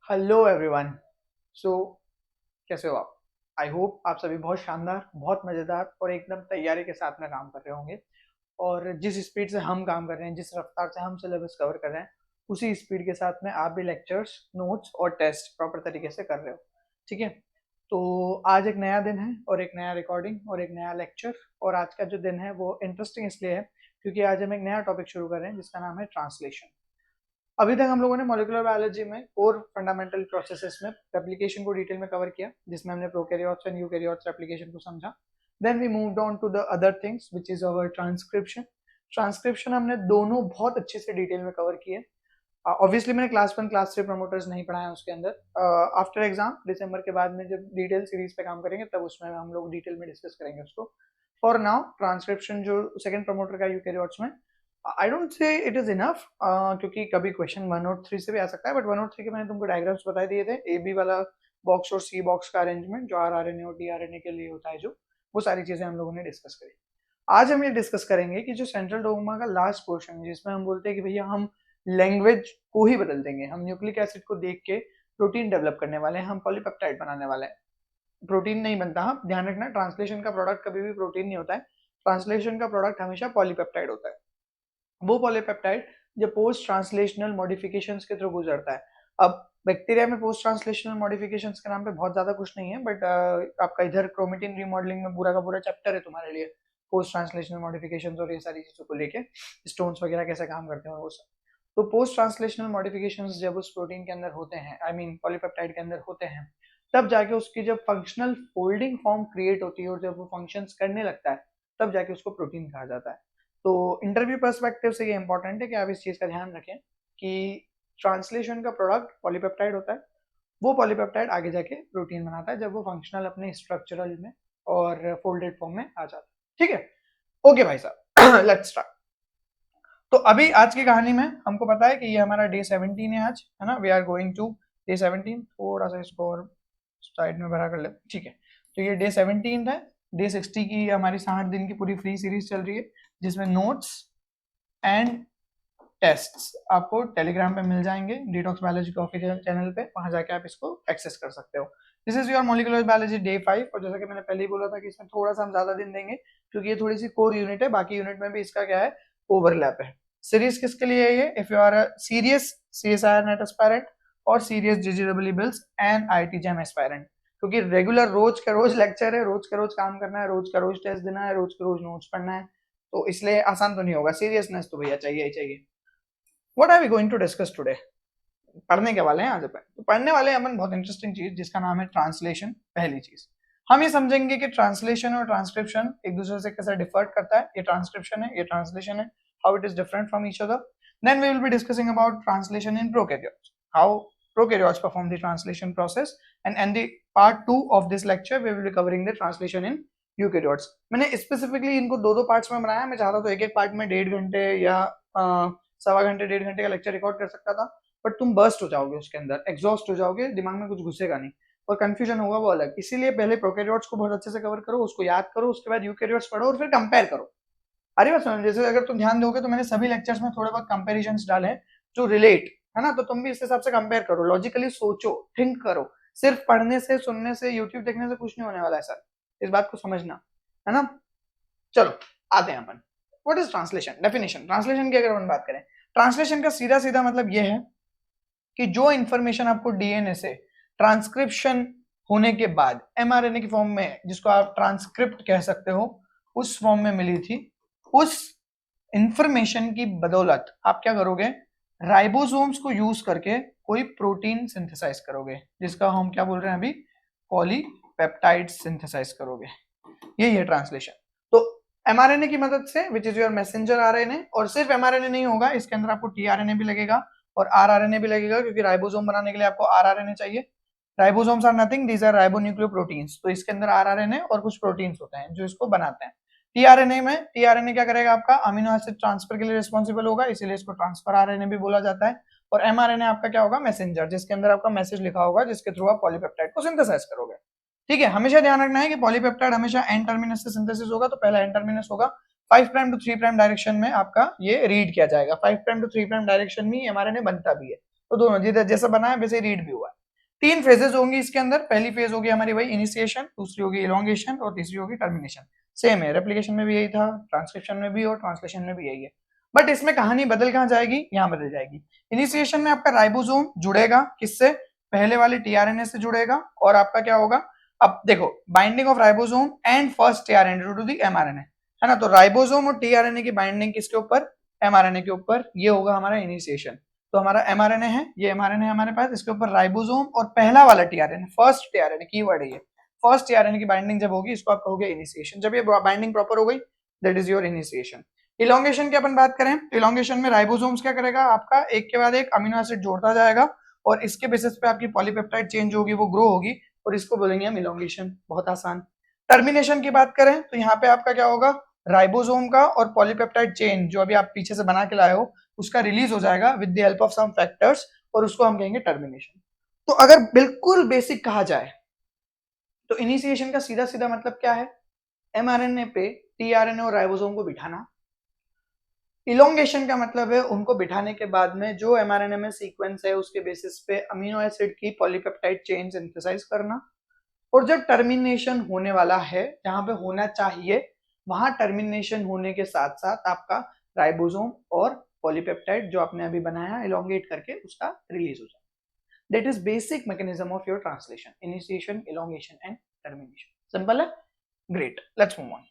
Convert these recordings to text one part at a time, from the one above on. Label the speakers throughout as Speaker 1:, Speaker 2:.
Speaker 1: Hello everyone. सो कैसे हो आप? आई होप आप सभी बहुत शानदार, बहुत मज़ेदार और एकदम तैयारी के साथ में काम कर रहे होंगे। और जिस स्पीड से हम काम कर रहे हैं, जिस रफ्तार से हम सिलेबस कवर कर रहे हैं, उसी स्पीड के साथ में आप भी लेक्चर्स, नोट्स और टेस्ट प्रॉपर तरीके से कर रहे हो। ठीक है। तो आज एक नया दिन है और एक नया रिकॉर्डिंग और एक नया लेक्चर। और आज का जो दिन है वो इंटरेस्टिंग इसलिए है क्योंकि आज हम एक नया टॉपिक शुरू कर रहे हैं जिसका नाम है ट्रांसलेशन। अभी तक हम लोगों ने मॉलिक्यूलर बायोलॉजी में कोर फंडामेंटल प्रोसेसेस में रेप्लिकेशन को डिटेल में कवर किया, जिसमें हमने प्रोकैरियोट्स एंड यूकैरियोट्स रेप्लिकेशन को समझा। Then we moved on to the other things which is our transcription. Transcription हमने दोनों बहुत अच्छे से डिटेल में कवर किए। ऑब्वियसली मैंने क्लास 1 क्लास 3 प्रमोटर्स नहीं पढ़ाया उसके अंदर। आफ्टर एग्जाम दिसंबर के बाद में जब डिटेल सीरीज पे काम करेंगे तब उसमें हम लोग डिटेल में डिस्कस करेंगे उसको। फॉर नाउ ट्रांसक्रिप्शन जो सेकंड प्रमोटर का यूकैरियोट्स में, I don't say it is enough, क्योंकि कभी क्वेश्चन 1 और 3 से भी आ सकता है, बट 1 और 3 के मैंने तुमको डायग्राम्स बता दिए थे। ए बी वाला बॉक्स और सी बॉक्स का अरेंजमेंट जो आरआरएनए और डीआरएनए के लिए होता है, जो वो सारी चीजें हम लोगों ने डिस्कस करी। आज हम ये डिस्कस करेंगे कि जो सेंट्रल डोग्मा का लास्ट पोर्शन है जिसमें हम बोलते हैं कि भैया हम लैंग्वेज को ही बदल देंगे, हम न्यूक्लिक एसिड को देख के प्रोटीन डेवलप करने वाले हैं, हम पॉलीपेप्टाइड बनाने वाले हैं। प्रोटीन नहीं बनता, हाँ ध्यान रखना, ट्रांसलेशन का प्रोडक्ट कभी भी प्रोटीन नहीं होता है। ट्रांसलेशन का प्रोडक्ट हमेशा पॉलीपेप्टाइड होता है। वो पॉलीपेप्टाइड जो पोस्ट ट्रांसलेशनल मॉडिफिकेशंस के थ्रू गुजरता है। अब बैक्टीरिया में पोस्ट ट्रांसलेशनल मॉडिफिकेशंस के नाम पे बहुत ज्यादा कुछ नहीं है, बट आपका इधर क्रोमेटिन रिमॉडलिंग में पूरा का पूरा चैप्टर है तुम्हारे लिए, पोस्ट ट्रांसलेशनल मॉडिफिकेशंस और ये सारी चीजों को लेके, स्टोन्स वगैरह कैसे काम करते हैं वो सब। तो पोस्ट ट्रांसलेशनल मॉडिफिकेशंस जब उस प्रोटीन के अंदर होते हैं, आई मीन पॉलीपेप्टाइड के अंदर होते हैं, तब जाके उसकी जब फंक्शनल फोल्डिंग फॉर्म क्रिएट होती है और जब वो फंक्शंस करने लगता है, तब जाके उसको प्रोटीन कहा जाता है। तो इंटरव्यू पर्सपेक्टिव से ये इंपॉर्टेंट है कि आप इस चीज का ध्यान रखें कि ट्रांसलेशन का प्रोडक्ट पॉलीपेप्टाइड होता है। वो पॉलीपेप्टाइड आगे जाके प्रोटीन बनाता है जब वो फंक्शनल अपने स्ट्रक्चरल में और फोल्डेड फॉर्म में आ जाता है। ठीक है, ओके भाई साहब, लेट्स स्टार्ट। तो अभी आज की कहानी में हमको पता है कि ये हमारा डे 17 है आज, है ना। We are going to day 17। थोड़ा सा इसको और साइड में भरा कर ले, ठीक है। तो ये डे 17 है। डे 60 की हमारी 60 दिन की पूरी फ्री सीरीज चल रही है, जिसमें नोट्स एंड टेस्ट्स आपको टेलीग्राम पे मिल जाएंगे, डिटॉक्स बायोलॉजी के ऑफिशियल चैनल पे, वहां जाके आप इसको एक्सेस कर सकते हो। This is your molecular biology day 5। और जैसा कि मैंने पहले ही बोला था कि इसमें थोड़ा सा हम ज्यादा दिन देंगे क्योंकि ये थोड़ी सी कोर यूनिट है, बाकी यूनिट में भी इसका क्या है, ओवरलैप है। सीरीज किसके लिए है ये? If you are serious CSIR NET aspirant और serious GGW bills and IIT JAM aspirant, क्योंकि रेगुलर रोज का रोज लेक्चर है, रोज का रोज काम करना है, रोज का रोज टेस्ट देना है, रोज का रोज नोट्स पढ़ना है, तो इसलिए आसान तो नहीं होगा। सीरियसनेस तो भैया चाहिए ही चाहिए। What are we going to discuss today? पढ़ने के वाले हैं आज अपन। तो पढ़ने वाले हैं अपन बहुत इंटरेस्टिंग चीज जिसका नाम है ट्रांसलेशन। पहली चीज हम ये समझेंगे कि ट्रांसलेशन और ट्रांसक्रिप्शन एक दूसरे से कैसे डिफर करता है। ये ट्रांसक्रिप्शन है, ये ट्रांसलेशन है, how it is different from each other. Then we will be discussing about translation in prokaryotes, how prokaryotes perform the translation process, and the part 2 of this lecture we will be covering the translation in eukaryotes। मैंने specifically इनको दो दो parts में बनाया। मैं चाहता तो एक एक पार्ट में 1.5 घंटे या 1.25 घंटे 1.5 घंटे का लेक्चर रिकॉर्ड कर सकता था, बट तुम बर्स्ट हो जाओगे उसके अंदर, एग्जॉस्ट हो जाओगे, दिमाग में कुछ घुसेगा नहीं और कंफ्यूजन होगा वो अलग। इसीलिए पहले प्रोकैरियोट्स को बहुत अच्छे से कवर करो, उसको याद करो, उसके बाद यूकैरियोट्स पढ़ो और फिर कंपेयर करो। अरे बस जैसे अगर तुम ध्यान दोगे तो मैंने सभी लेक्चर्स में थोड़े बहुत कंपेरिजन डाले हैं जो रिलेट है ना, तो तुम भी इस हिसाब से कंपेयर करो, लॉजिकली सोचो, थिंक करो। सिर्फ पढ़ने से, सुनने से, यूट्यूब देखने से कुछ नहीं होने वाला है सर, इस बात को समझना, है ना। चलो आते हैं अपन। What is translation? Definition translation की अगर अपन बात करें, ट्रांसलेशन का सीधा सीधा मतलब यह है कि जो इंफॉर्मेशन आपको डीएनए से ट्रांसक्रिप्शन होने के बाद एमआरएनए की फॉर्म में, जिसको आप ट्रांसक्रिप्ट कह सकते हो, उस फॉर्म में मिली थी, उस इंफॉर्मेशन की बदौलत आप क्या करोगे, राइबोसोम्स को यूज करके कोई प्रोटीन सिंथेसाइज करोगे, जिसका हम क्या बोल रहे हैं अभी, पॉलीपेप्टाइड सिंथेसाइज करोगे। यही है ट्रांसलेशन। तो एमआरएनए की मदद से, which is your messenger RNA, और सिर्फ एमआरएनए नहीं होगा, इसके अंदर आपको टीआरएनए भी लगेगा और आरआरएनए भी लगेगा, क्योंकि राइबोसोम बनाने के लिए आपको आरआरएनए चाहिए। Ribosomes are nothing, these are ribonucleoproteins. तो इसके अंदर आरआरएनए और कुछ प्रोटीन्स होते हैं जो इसको बनाते हैं। टीआरएनए में, टीआरएनए क्या करेगा, आपका अमीनो एसिड ट्रांसफर के लिए रिस्पॉन्सिबल होगा, इसीलिए इसको ट्रांसफर आरएनए भी बोला जाता है। और एमआरएनए आपका क्या होगा, मैसेंजर, जिसके अंदर आपका मैसेज लिखा होगा, जिसके थ्रू आप पॉलीपेप्टाइड को सिंथेसाइज करोगे। ठीक है, हमेशा ध्यान रखना है कि पॉलीपेप्टाइड हमेशा एन टर्मिनस से सिंथेसिस होगा, तो पहला एन टर्मिनस होगा, 5 प्राइम टू 3 प्राइम डायरेक्शन में आपका ये रीड किया जाएगा। 5 प्राइम टू 3 प्राइम डायरेक्शन में एमआरएनए बनता भी है, तो दोनों जिधर जैसा बना है वैसे रीड भी हुआ है। 3 फेजेस होंगी इसके अंदर। पहली फेज होगी हमारी वही इनिशिएशन, दूसरी होगी इलोंगेशन और तीसरी होगी टर्मिनेशन। सेम है, रेप्लिकेशन में भी यही था, ट्रांसक्रिप्शन में भी और ट्रांसलेशन में भी यही है, बट इसमें कहानी बदल कहां जाएगी, यहां बदल जाएगी। इनिशिएशन में आपका राइबोसोम जुड़ेगा किससे, पहले वाले टीआरएनए से जुड़ेगा, और आपका क्या होगा, अब देखो binding of ribosome and first tRNA to the mRNA, है ना। तो राइबोसोम और टीआरएनए की बाइंडिंग किसके ऊपर, एमआरएनए के ऊपर, ये होगा हमारा इनिशिएशन। तो हमारा एमआरएनए है, ये एमआरएनए हमारे पास, इसके ऊपर राइबोसोम और पहला वाला टीआरएनए, फर्स्ट टीआरएनए, कीवर्ड है ये, फर्स्ट टीआरएनए की बाइंडिंग जब होगी इसको आप कहोगे इनिशिएशन। जब ये बाइंडिंग प्रॉपर हो गई, that is your initiation. Elongation की अपन बात करें तो इलोंगेशन में राइबोसोम्स क्या करेगा, आपका एक के बाद एक अमीनो एसिड जोड़ता जाएगा और इसके बेसिस पे आपकी पॉलीपेप्टाइड चेंज होगी, वो ग्रो होगी, और इसको बोलेंगे हम इलोंगेशन। बहुत आसान। टर्मिनेशन की बात करें तो यहाँ पे आपका क्या होगा, राइबोसोम का और पॉलीपेप्टाइड चेन जो अभी आप पीछे से बना के लाए हो उसका रिलीज हो जाएगा with the help of some factors, और उसको हम कहेंगे टर्मिनेशन। तो अगर बिल्कुल बेसिक कहा जाए तो इनिशिएशन का सीधा सीधा मतलब क्या है, एमआरएनए पे टीआरएनए और राइबोसोम को बिठाना। इलोंगेशन का मतलब है उनको बिठाने के बाद में जो एमआरएनए में सीक्वेंस है उसके बेसिस पे अमीनो एसिड की पॉलीपेप्टाइड चेन सिंथेसाइज करना। और जब टर्मिनेशन होने वाला है, जहां पे होना चाहिए वहां टर्मिनेशन होने के साथ साथ आपका राइबोसोम और पॉलीपेप्टाइड जो आपने अभी बनाया इलोंगेट करके उसका रिलीज हो जाए। That is basic mechanism of your translation, initiation, elongation and termination. Simple है, great, let's move on.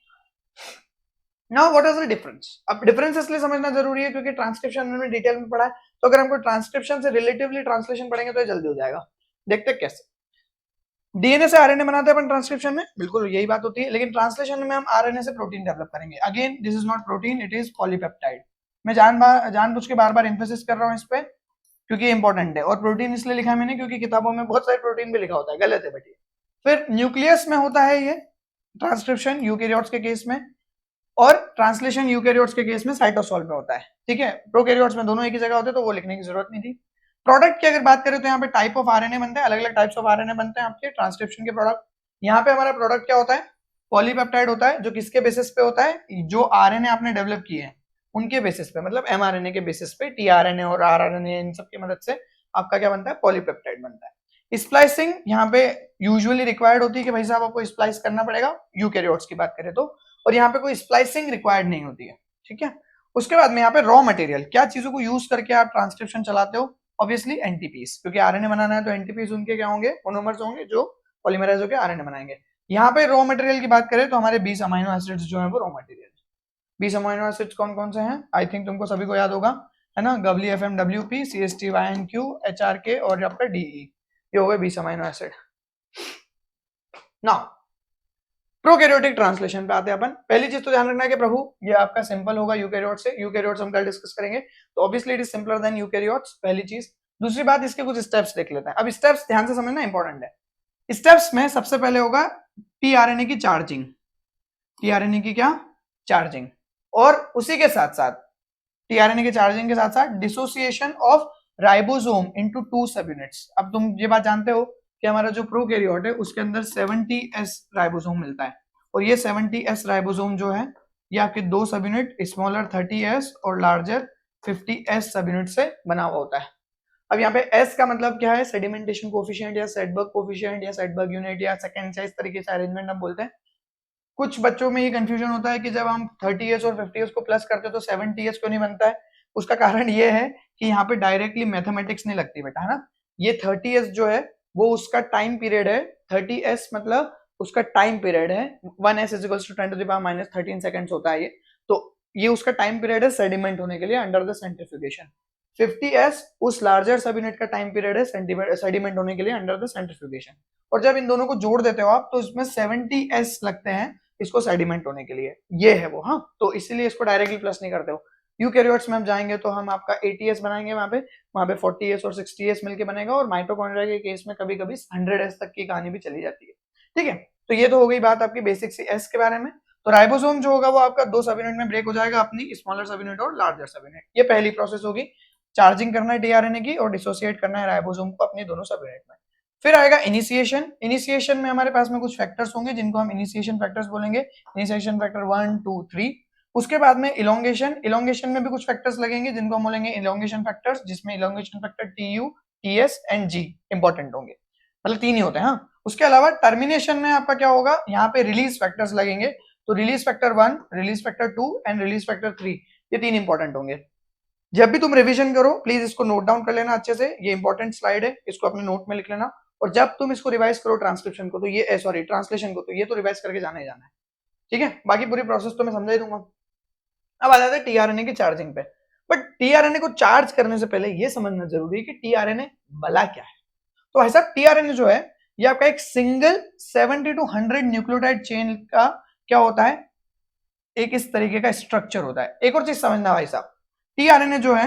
Speaker 1: Now what is the difference. अब डिफरेंस इसलिए समझना जरूरी है क्योंकि ट्रांसक्रिप्शन में डिटेल में पढ़ा है, तो अगर हमको ट्रांसक्रिप्शन से रिलेटिवली ट्रांसलेशन पढ़ेंगे तो ये जल्दी हो जाएगा। देखते हैं कैसे। डीएनए से आरएनए बनाते हैं अपन ट्रांसक्रिप्शन में, बिल्कुल यही बात होती है, लेकिन ट्रांसलेशन में हम आरएनए से प्रोटीन डेवलप करेंगे। Again this is not protein, it is polypeptide. मैं जानबूझ के बार बार एम्फेसिस कर रहा हूँ इस पे क्योंकि इंपॉर्टेंट है, और प्रोटीन इसलिए लिखा है मैंने क्योंकि किताबों में बहुत सारे प्रोटीन भी लिखा होता है, गलत है बेटी। फिर न्यूक्लियस में होता है ये ट्रांसक्रिप्शन यूकेरियोट्स के केस में, और ट्रांसलेशन यूकेरियोट्स के केस में साइटोसॉल में होता है, ठीक है। प्रोकैरियोट्स में दोनों एक ही जगह होते हैं तो वो लिखने की जरूरत नहीं थी। प्रोडक्ट की अगर बात करें तो यहाँ पे टाइप ऑफ आरएनए बनते हैं, अलग अलग टाइप्स ऑफ आरएनए बनते हैं आपके ट्रांसक्रिप्शन के प्रोडक्ट। यहाँ पे हमारा प्रोडक्ट क्या होता है, पॉलीपेप्टाइड होता है, जो किसके बेसिस पे होता है, जो आरएनए आपने डेवलप किए हैं उनके बेसिस पे, मतलब एमआरएनए के बेसिस पे, टीआरएनए और आरआरएनए इन सब की मदद से आपका क्या बनता है, पॉलीपेप्टाइड बनता है। स्प्लाइसिंग यहाँ पे यूजुअली रिक्वायर्ड होती है कि भाई साहब आपको स्प्लाइस करना पड़ेगा, यूकेरियोट्स की बात करें तो, और यहाँ पे कोई स्प्लाइसिंग रिक्वायर्ड नहीं होती है, ठीक है। उसके बाद में यहाँ पे रॉ मटेरियल, क्या चीजों को यूज करके आप ट्रांसक्रिप्शन चलाते हो, ऑब्वियसली एनटीपीस, क्योंकि आरएनए बनाना है तो एनटीपीस उनके क्या होंगे, मोनोमर्स होंगे जो पॉलीमराइज होकर आरएनए बनाएंगे। यहाँ पे रॉ मटेरियल की बात करें तो हमारे 20 अमीनो एसिड्स जो है वो रॉ मटेरियल। 20 अमीनो एसिड्स कौन कौन से हैं, आई थिंक तुमको सभी को याद होगा, है ना, WFMWP, CST-YNQ, HRK और आपका DE, ये हो गए 20 amino acid. Now prokaryotic translation पे आते हैं अपन। पहली चीज तो ध्यान रखना है कि प्रभु ये आपका सिंपल होगा यूकैरियोट से, यूकैरियोट्स हम कल डिस्कस करेंगे, तो obviously it is simpler than eukaryotes, पहली चीज। दूसरी बात, इसके कुछ स्टेप्स देख लेते हैं। अब स्टेप्स ध्यान से समझना इंपॉर्टेंट है। स्टेप्स में सबसे पहले होगा टीआरएनए की चार्जिंग, टीआरएनए की क्या, चार्जिंग, और उसी के साथ साथ टीआरएनए के चार्जिंग के साथ साथ डिसोसिएशन ऑफ राइबोसोम इनटू 2 सब यूनिट्स। अब तुम ये बात जानते हो कि हमारा जो प्रोकैरियोट है उसके अंदर 70S राइबोसोम मिलता है, और ये 70S राइबोसोम जो है ये आपके 2 सब यूनिट, स्मॉलर 30S और लार्जर 50S सब यूनिट से बना हुआ होता है। अब यहाँ पे S का मतलब क्या है, सेडिमेंटेशन कोफिशिएंट या सेडबर्ग कोफिशिएंट या सेडबर्ग यूनिट या सेकंड साइज तरीके से अरेंजमेंट हम बोलते हैं। कुछ बच्चों में ये कंफ्यूजन होता है कि जब हम 30S और 50S को प्लस करते हैं तो 70S क्यों नहीं बनता है। उसका कारण ये है कि यहाँ पे डायरेक्टली मैथमेटिक्स नहीं लगती बेटा, है ना। ये 30S जो है वो उसका टाइम पीरियड है, 30S मतलब उसका टाइम पीरियड है, 1s = 10⁻³ सेकंड्स होता है ये, तो ये उसका टाइम पीरियड है सेडिमेंट होने के लिए अंडर द सेंट्रीफ्यूगेशन। 50S उस लार्जर सब यूनिट का टाइम पीरियड है सेडिमेंट होने के लिए अंडर द सेंट्रीफ्यूगेशन, और जब इन दोनों को जोड़ देते हो आप तो इसमें 70S लगते हैं इसको सेडिमेंट होने के लिए, ये है वो, हाँ, तो इसीलिए इसको डायरेक्टली प्लस नहीं करते हो। यूकैरियोट्स में हम जाएंगे तो हम आपका 80S बनाएंगे, वहां पे 40S और 60S मिलके बनेगा, और माइटोकॉन्ड्रिया के केस में कभी कभी 100S तक की कहानी भी चली जाती है, ठीक है। तो ये तो हो गई बात आपकी बेसिक सी एस के बारे में। तो राइबोसोम जो होगा वो आपका 2 सब यूनिट में ब्रेक हो जाएगा, अपनी स्मॉलर सब यूनिट और लार्जर सब यूनिट। ये पहली प्रोसेस होगी, चार्जिंग करना है टीआरएनए की और डिसोसिएट करना है राइबोसोम को अपने दोनों सब यूनिट में। फिर आएगा इनिशिएशन। इनिशिएशन में हमारे पास में कुछ फैक्टर्स होंगे जिनको हम इनिशिएशन फैक्टर्स बोलेंगे, इनिशिएशन फैक्टर 1 2 3। उसके बाद में इलोंगेशन, इलोंगेशन में भी कुछ फैक्टर्स लगेंगे जिनको हम बोलेंगे इलोंगेशन फैक्टर्स, जिसमें elongation factor TU, TS and G important होंगे। मतलब 3 ही होते हैं। हाँ, उसके अलावा टर्मिनेशन में आपका क्या होगा, यहाँ पे रिलीज फैक्टर्स लगेंगे, तो release factor 1, release factor 2 and release factor 3, ये 3 इंपॉर्टेंट होंगे। जब भी तुम रिवीजन करो प्लीज इसको नोट डाउन कर लेना अच्छे से, ये इंपॉर्टेंट स्लाइड है, इसको अपने नोट में लिख लेना। और जब तुम इसको रिवाइज करो ट्रांसक्रिप्शन को, तो ये सॉरी ट्रांसलेशन को, तो ये तो रिवाइज करके जाना ही जाना है, ठीक है। बाकी पूरी प्रोसेस तो मैं समझा ही दूंगा। अब आ जाते हैं टीआरएनए की चार्जिंग पे। बट टीआरएनए को चार्ज करने से पहले ये समझना जरूरी है कि टीआरएनए भला क्या है। तो ऐसा टीआरएनए जो है ये आपका एक सिंगल 70 to 100 न्यूक्लियोटाइड चेन का क्या होता है, एक इस तरीके का स्ट्रक्चर होता है। एक और चीज समझना भाई साहब, टीआरएनए जो है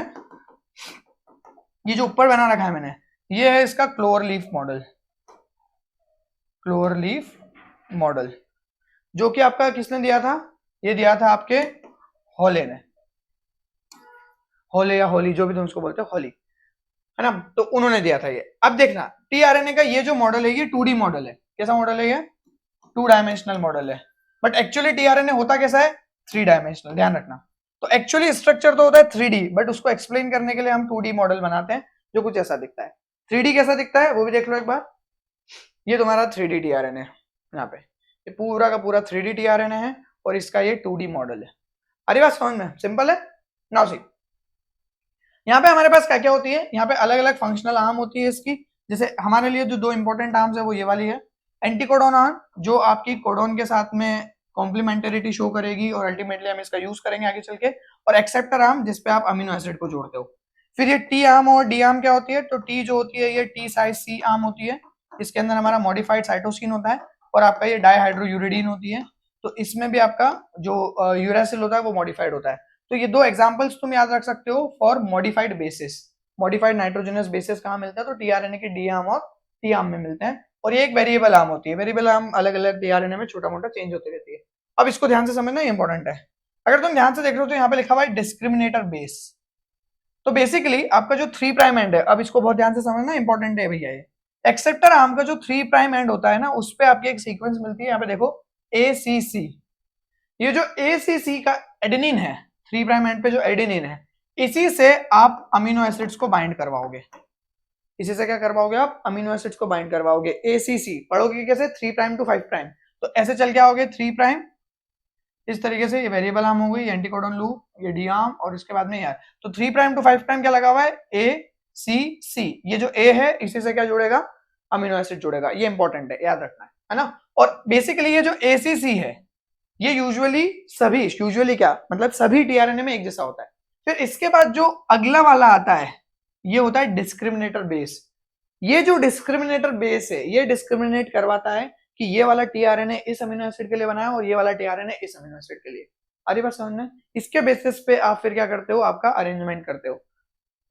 Speaker 1: ये जो ऊपर बना रखा है मैंने, ये है इसका क्लोरलीफ मॉडल। क्लोरलीफ मॉडल जो कि आपका किसने दिया था, ये दिया था आपके हॉले ने, हॉले या होली जो भी तुम उसको बोलते हो, हॉली है ना, तो उन्होंने दिया था ये। अब देखना टीआरएनए का ये जो मॉडल है ये 2D मॉडल है। कैसा मॉडल है ये, 2 डायमेंशनल मॉडल है। बट एक्चुअली टीआरएनए होता कैसा है, 3 डायमेंशनल, ध्यान रखना। तो एक्चुअली स्ट्रक्चर तो होता है 3D, बट उसको एक्सप्लेन करने के लिए हम 2D मॉडल बनाते हैं जो कुछ ऐसा दिखता है। 3D कैसा दिखता है वो भी देख लो एक बार। ये तुम्हारा 3D टीआरएनए यहाँ पे, ये पूरा का पूरा 3D टीआरएनए है और इसका ये 2D मॉडल है। अरे बात समझ में, सिंपल है। नाउ सी, यहाँ पे हमारे पास क्या क्या होती है, यहाँ पे अलग अलग फंक्शनल आर्म होती है इसकी। जैसे हमारे लिए जो 2 इंपॉर्टेंट आर्म्स है वो ये वाली है, एंटीकोडोन आर्म जो आपकी कोडोन के साथ में कॉम्प्लीमेंटरिटी शो करेगी और अल्टीमेटली हम इसका यूज करेंगे आगे चल के, और एक्सेप्टर आर्म जिसपे आप अमीनो एसिड को जोड़ते हो। फिर ये टी आर्म और डी आर्म क्या होती है, तो टी जो होती है ये टी साइज सी आर्म होती है, इसके अंदर हमारा मॉडिफाइड साइटोसिन होता है, और आपका ये डाइहाइड्रोयूरिडीन होती है, तो इसमें भी आपका जो यूरासिल होता है वो मॉडिफाइड होता है। तो ये 2 एग्जांपल्स तुम याद रख सकते हो for modified basis. Modified nitrogenous bases कहाँ मिलता है, तो टीआरएनए के डी आर्म और टी आर्म में मिलते हैं। और ये एक वेरिएबल आर्म होती है, वेरिएबल आर्म अलग अलग टीआरएनए में छोटा मोटा चेंज होती रहती है। अब इसको ध्यान से समझना इंपॉर्टेंट है। अगर तुम ध्यान से देख रहे हो तो यहाँ पे लिखा हुआ है डिस्क्रिमिनेटर बेस, तो बेसिकली आपका जो 3 प्राइम एंड है, अब इसको बहुत ध्यान से समझना इंपॉर्टेंट है भैया। ये एक्सेप्टर आर्म का जो 3 प्राइम एंड होता है ना, उस पे आपकी एक सीक्वेंस मिलती है, यहाँ पे देखो ACC। ये जो ACC का एडेनिन है, 3 प्राइम एंड पे जो एडेनिन है, इसी से आप अमीनो एसिड्स को बाइंड करवाओगे। इसी से क्या करवाओगे आप, अमीनो एसिड्स को बाइंड करवाओगे। ACC पढ़ोगे कैसे, 3 प्राइम टू 5 प्राइम, तो ऐसे चल के आओगे 3 प्राइम, इस तरीके से ये वेरिएबल आर्म हो गई, एंटीकोडोन लूप, ये डी आर्म, और इसके बाद में यार तो 3 प्राइम टू 5 प्राइम क्या लगा हुआ है, ACC। ये जो A है इसी से क्या जुड़ेगा, अमीनो एसिड जुड़ेगा। ये इंपॉर्टेंट है, याद रखना है ना। और बेसिकली ये जो ACC है ये यूजुअली क्या मतलब सभी टीआरएनए में एक जैसा होता है। फिर इसके बाद जो अगला वाला आता है ये होता है डिस्क्रिमिनेटर बेस। ये जो डिस्क्रिमिनेटर बेस है ये डिस्क्रिमिनेट करवाता है कि ये वाला टीआरएनए इस अमीनो एसिड के लिए बना है और ये वाला टीआरएनए इस अमीनो एसिड के लिए। अरे बात समझ में, इसके बेसिस पे आप फिर क्या करते हो, आपका अरेंजमेंट करते हो।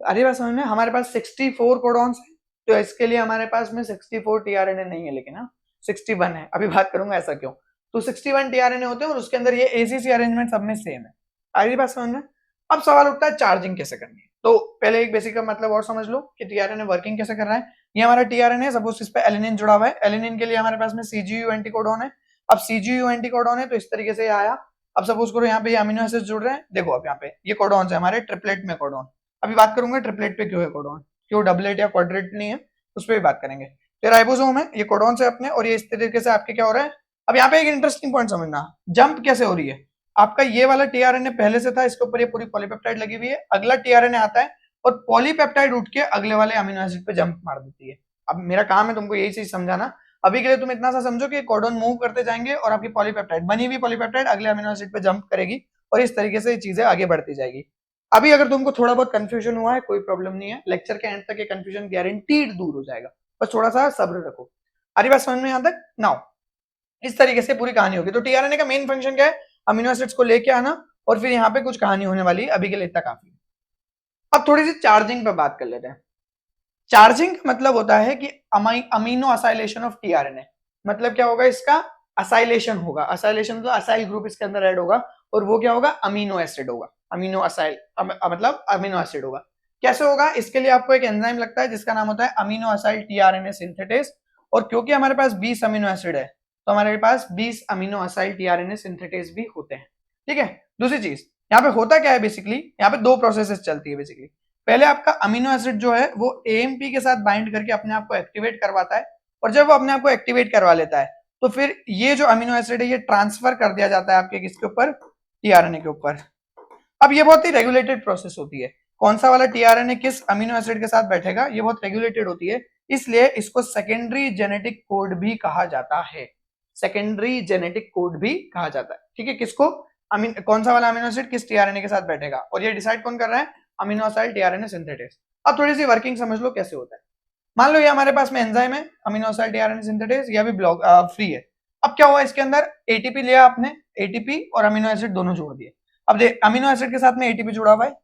Speaker 1: अरे बात समझ में, हमारे पास 64 कोडॉन्स है, तो इसके लिए हमारे पास में 64 टीआरएनए नहीं है, लेकिन हाँ 61 है। अभी बात करूंगा ऐसा क्यों, तो 61 टीआरएनए होते हैं और उसके अंदर ये एसीसी अरेंजमेंट सब में सेम है। आगे बात समझ में। अब सवाल उठता है चार्जिंग कैसे करनी है, तो पहले एक बेसिक का मतलब और समझ लो कि टीआरएनए वर्किंग कैसे कर रहा है। ये हमारा टीआरएनए, सपोज इस पे एलेनिन जुड़ा हुआ है, एलेनिन के लिए हमारे पास में सीजीयू एंटीकोडोन है। अब सीजीयू एंटीकोडोन है तो इस तरीके से आया। अब सपोज करो यहाँ पे ये अमीनो एसिड जुड़ रहे हैं, देखो अब यहाँ पे ये कोडॉन्स है हमारे ट्रिपलेट में कोडॉन। अभी बात करूंगा ट्रिपलेट पे क्यों है कोडॉन, क्यों डबलेट या क्वाड्रेट नहीं है, उस पर भी बात करेंगे। फिर राइबोसोम है, ये कोडॉन से अपने, और ये इस तरीके से आपके क्या हो रहा है। अब यहाँ पे एक इंटरेस्टिंग पॉइंट समझना, जंप कैसे हो रही है। आपका ये वाला टीआरएनए पहले से था, इसके ऊपर ये पूरी पॉलीपेप्टाइड लगी हुई है, अगला टीआरएनए आता है और पॉलीपेप्टाइड उठ के अगले वाले अमीनो एसिड पे जंप मार देती है। अब मेरा काम है तुमको यही चीज समझाना। अभी के लिए तुम इतना सा समझो कि कोडॉन मूव करते जाएंगे और आपकी पॉलीपेप्टाइड बनी हुई पॉलीपेप्टाइड अगले अमीनो एसिड पे जंप करेगी और इस तरीके से चीजें आगे बढ़ती जाएगी। अभी अगर तुमको थोड़ा बहुत कंफ्यूजन हुआ है कोई प्रॉब्लम नहीं है, लेक्चर के एंड तक ये कंफ्यूजन गारंटीड दूर हो जाएगा, बस थोड़ा सा सब्र रखो। अरे बात समझ में यहाँ तक। नाउ इस तरीके से पूरी कहानी होगी। तो टीआरएनए का मेन फंक्शन क्या है, अमीनो एसिड्स को लेके आना, और फिर यहाँ पे कुछ कहानी होने वाली है, अभी के लिए इतना काफी है। अब थोड़ी सी चार्जिंग पे बात कर लेते हैं। चार्जिंग का मतलब होता है कि अमीनो असाइलेशन ऑफ टीआरएनए। मतलब क्या होगा, इसका असाइलेशन होगा। असाइलेशन मतलब असाइल ग्रुप इसके अंदर ऐड होगा और वो क्या होगा, अमीनो एसिड होगा। अमीनो असाइल मतलब अमीनो एसिड होगा। कैसे होगा, इसके लिए आपको एक एंजाइम लगता है जिसका नाम होता है अमीनो असाइल टीआरएनए सिंथेटेस। और क्योंकि हमारे पास 20 अमीनो एसिड है तो हमारे पास 20 अमीनो असाइल टीआरएनए सिंथेटेस भी होते हैं। ठीक है। दूसरी चीज यहाँ पे होता क्या है, बेसिकली यहाँ पे 2 प्रोसेसेस चलती है बेसिकली। पहले आपका अमीनो एसिड जो है वो एएमपी के साथ बाइंड करके अपने आप को एक्टिवेट करवाता है, और जब वो अपने आप को एक्टिवेट करवा लेता है तो फिर ये जो अमीनो एसिड है ये ट्रांसफर कर दिया जाता है आपके किसके ऊपर, टीआरएनए के ऊपर। अब ये बहुत ही रेगुलेटेड प्रोसेस होती है, कौन सा वाला टीआरएनए किस अमीनो एसिड के साथ बैठेगा ये बहुत रेगुलेटेड होती है, इसलिए इसको सेकेंडरी जेनेटिक कोड भी कहा जाता है, सेकेंडरी जेनेटिक कोड भी कहा जाता है। ठीक है, किसको, कौन सा वाला अमीनो एसिड किस टीआरएनए के साथ बैठेगा, और ये डिसाइड कौन कर रहा है, अमीनो एसिड टीआरएनए सिंथेटेस। अब थोड़ी सी वर्किंग समझ लो कैसे होता है। मान लो ये हमारे पास में एंजाइम है अमीनो एसिड टीआरएनए सिंथेटेस, या भी ब्लॉक फ्री है। अब क्या हुआ, इसके अंदर एटीपी लिया आपने, एटीपी और अमीनो एसिड दोनों जोड़ दिए। अब देख अमीनो एसिड के साथ में एटीपी जुड़ा हुआ है,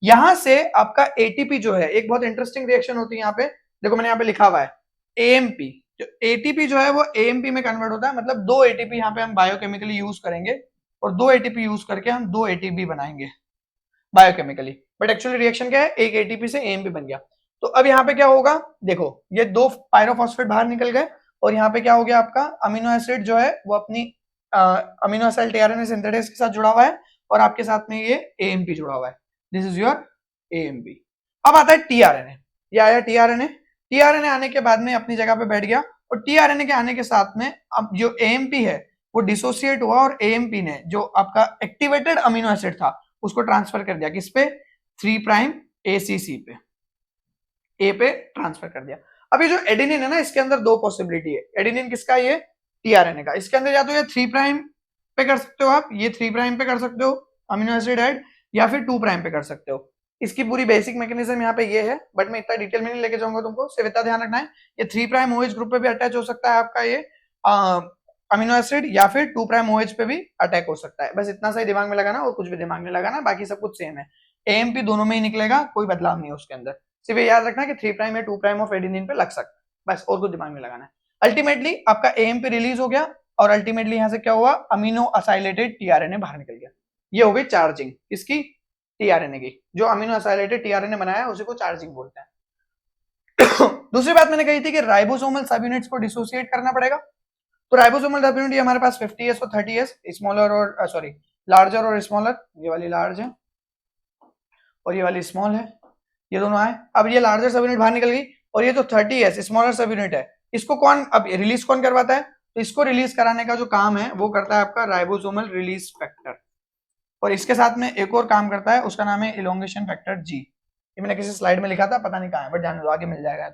Speaker 1: यहां से आपका एटीपी जो है, एक बहुत इंटरेस्टिंग रिएक्शन होती है यहाँ पे, देखो मैंने यहाँ पे लिखा हुआ है एएमपी, जो एटीपी जो है वो एएमपी में कन्वर्ट होता है, मतलब दो एटीपी यहाँ पे हम बायोकेमिकली यूज करेंगे और दो एटीपी यूज करके हम दो एटीपी बनाएंगे बायोकेमिकली, बट एक्चुअली रिएक्शन क्या है, एक एटीपी से एएमपी बन गया। तो अब यहाँ पे क्या होगा, देखो ये दो पायरोफॉस्फेट बाहर निकल गए और यहाँ पे क्या हो गया, आपका अमीनो एसिड जो है वो अपनी अमीनो एसिड टीआरएनए सिंथेटेस के साथ जुड़ा हुआ है और आपके साथ में ये एएमपी जुड़ा हुआ है, दिस इज योर एएमपी। अब आता है टीआरएनए, ये आया टीआरएनए, टीआरएनए आने के बाद में अपनी जगह पे बैठ गया और टीआरएनए के आने के साथ में अब जो एएमपी है वो डिसोसिएट हुआ और एएमपी ने जो आपका एक्टिवेटेड अमीनो एसिड था उसको ट्रांसफर कर दिया किस पे, 3 प्राइम एसीसी पे, ए पे ट्रांसफर कर दिया। अब ये जो एडेनिन है ना, इसके अंदर दो पॉसिबिलिटी है, एडेनिन किसका, ये टीआरएनए का, इसके अंदर या तो ये 3 प्राइम पे कर सकते हो आप, ये 3 प्राइम पे कर सकते हो अमीनो एसिड ऐड, या फिर 2 प्राइम पे कर सकते हो। इसकी पूरी बेसिक मैकेनिज्म यहाँ पे ये है, बट मैं इतना डिटेल में नहीं लेके जाऊंगा तुमको, सिर्फ इतना ध्यान रखना है ये 3 प्राइम ओएच ग्रुप पे भी अटैच हो सकता है आपका ये अमीनो एसिड, या फिर 2 प्राइम ओएच पे भी अटैक हो सकता है, बस इतना सा ही दिमाग में लगाना और कुछ भी दिमाग में लगाना, बाकी सब कुछ सेम है, एएमपी दोनों में ही निकलेगा, कोई बदलाव नहीं है उसके अंदर, सिर्फ ये याद रखना कि 3 प्राइम या 2 प्राइम ऑफ एडेनिन पे लग सकता है, बस और कुछ दिमाग में लगाना है। अल्टीमेटली आपका एएमपी रिलीज हो गया और अल्टीमेटली यहां से क्या हुआ, अमीनो असाइलेटेड टीआरएनए बाहर निकल गया, ये हो गई चार्जिंग इसकी, टीआरएनए की, जो अमीनो असाइलेटेड टीआरएनए बनाया उसी को चार्जिंग बोलते हैं। दूसरी बात मैंने कही थी कि राइबोसोमल सब यूनिट्स को डिसोसिएट करना पड़ेगा, तो राइबोसोमल सब यूनिट हमारे पास 50s और 30s, स्मॉलर और सॉरी लार्जर और स्मॉलर, ये वाली लार्ज है और ये वाली स्मॉल है, ये दोनों आए। अब ये लार्जर सब यूनिट बाहर निकल गई और ये जो 30s स्मॉलर सब यूनिट है इसको कौन अब रिलीज कौन करवाता है, तो इसको रिलीज कराने का जो काम है वो करता है आपका राइबोसोमल रिलीज फैक्टर, और इसके साथ में एक और काम करता है उसका नाम है इलोंगेशन फैक्टर जी, ये मैंने किसी स्लाइड में लिखा था पता नहीं कहाँ है, बट जाने दो आगे मिल जाएगा।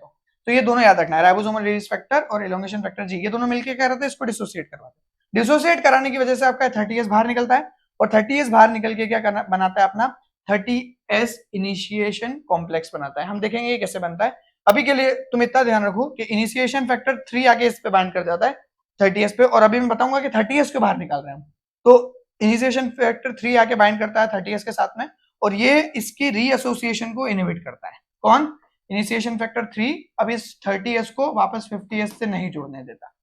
Speaker 1: तो ये दोनों याद रखना है, राइबोसोमल रिलीज फैक्टर और इलोंगेशन फैक्टर जी, ये दोनों मिलकर क्या करते हैं, इसको डिसोसिएट करवाते हैं। डिसोसिएट कराने की वजह से आपका 30s बाहर निकलता है और 30s बाहर निकल के क्या करना बनाता है अपना 30s इनिशिएशन कॉम्प्लेक्स बनाता है। हम देखेंगे ये कैसे बनता है, अभी के लिए तुम इतना ध्यान रखो कि इनिशिएशन फैक्टर 3 आगे इस पे बाइंड कर जाता है 30s पे, और अभी मैं बताऊंगा कि 30s को बाहर निकाल रहे हैं हम, तो इनिशिएशन फैक्टर 3 आके बाइंड करता है 30s के साथ में और ये इसकी रीएसोसिएशन को इनहिबिट करता है, कौन, इनिशिएशन फैक्टर 3 अब इस 30s को वापस 50s से नहीं जोड़ने देता,